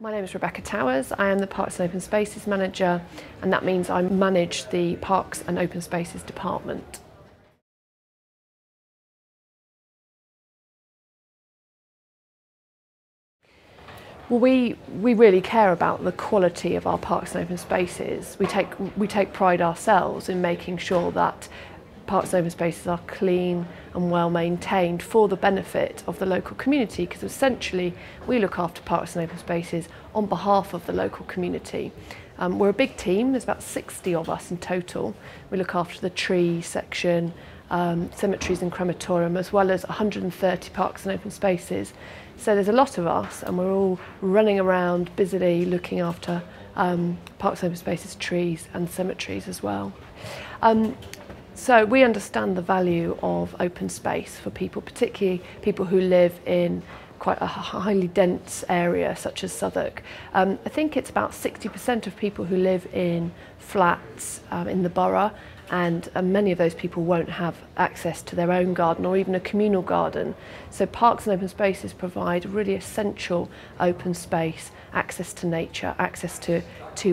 My name is Rebecca Towers. I am the Parks and Open Spaces Manager, and that means I manage the Parks and Open Spaces department. Well, we really care about the quality of our parks and open spaces. We take pride ourselves in making sure that parks and open spaces are clean and well maintained for the benefit of the local community, because essentially we look after parks and open spaces on behalf of the local community. We're a big team, there's about 60 of us in total. We look after the tree section, cemeteries and crematorium, as well as 130 parks and open spaces. So there's a lot of us, and we're all running around busily looking after parks and open spaces, trees and cemeteries as well. So we understand the value of open space for people, particularly people who live in quite a highly dense area such as Southwark. I think it's about 60% of people who live in flats in the borough, and many of those people won't have access to their own garden or even a communal garden. So parks and open spaces provide really essential open space, access to nature, access to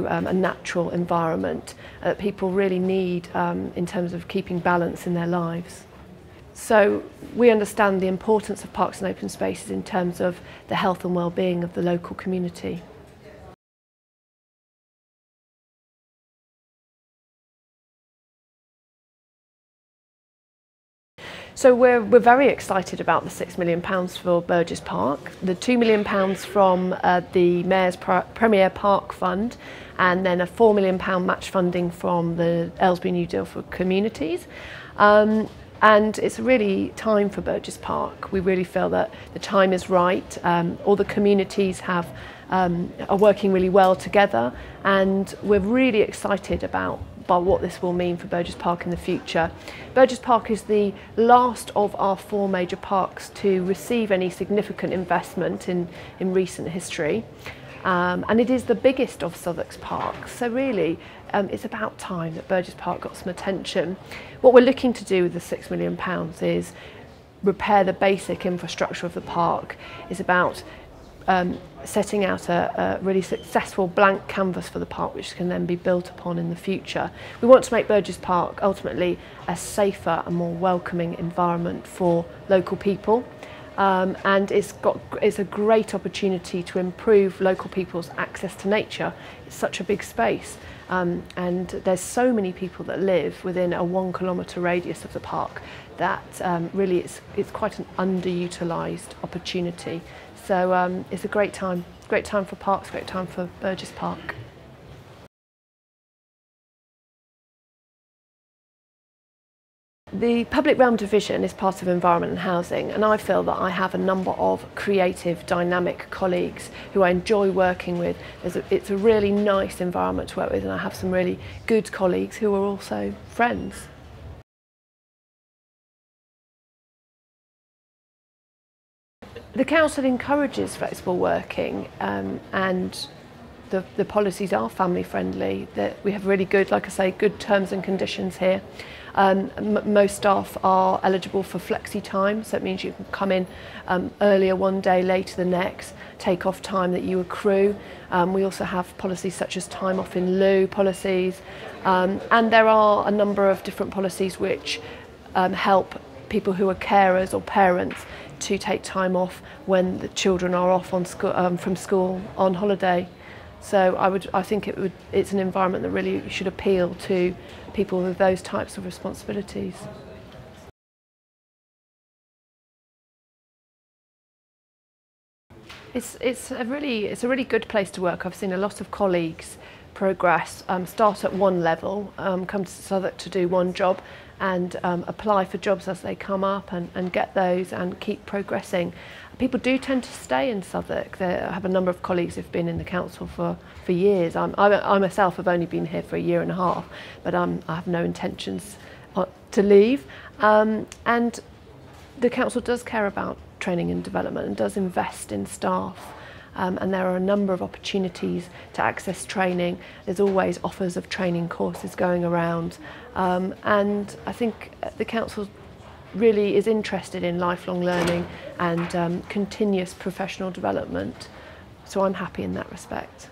a natural environment that people really need in terms of keeping balance in their lives. So we understand the importance of parks and open spaces in terms of the health and well-being of the local community. So we're very excited about the £6 million for Burgess Park, the £2 million from the Mayor's Premier Park Fund, and then a £4 million match funding from the Aylesbury New Deal for Communities. And it's really time for Burgess Park. We really feel that the time is right. All the communities are working really well together, and we're really excited about what this will mean for Burgess Park in the future. Burgess Park is the last of our 4 major parks to receive any significant investment in recent history. And it is the biggest of Southwark's parks, so really it's about time that Burgess Park got some attention. What we're looking to do with the £6 million is repair the basic infrastructure of the park. It's about setting out a really successful blank canvas for the park, which can then be built upon in the future. We want to make Burgess Park ultimately a safer and more welcoming environment for local people. And it's a great opportunity to improve local people's access to nature. It's such a big space, and there's so many people that live within a 1 kilometre radius of the park that really it's quite an underutilised opportunity. So it's a great time for parks, great time for Burgess Park. The Public Realm Division is part of Environment and Housing, and I feel that I have a number of creative, dynamic colleagues who I enjoy working with. It's a really nice environment to work with, and I have some really good colleagues who are also friends. The council encourages flexible working, and the policies are family friendly. We have really good, like I say, good terms and conditions here. Most staff are eligible for flexi time, so it means you can come in earlier one day, later the next, take off time that you accrue. We also have policies such as time off in lieu policies, and there are a number of different policies which help people who are carers or parents to take time off when the children are off on from school on holiday. So I think it's an environment that really should appeal to people with those types of responsibilities. It's a really good place to work. I've seen a lot of colleagues progress, start at one level, come to Southwark to do one job, and apply for jobs as they come up and get those and keep progressing. People do tend to stay in Southwark. I have a number of colleagues who've been in the council for years. I myself have only been here for a year and a half, but I have no intentions to leave. And the council does care about training and development and does invest in staff. And there are a number of opportunities to access training. There's always offers of training courses going around. And I think the council really is interested in lifelong learning and continuous professional development. So I'm happy in that respect.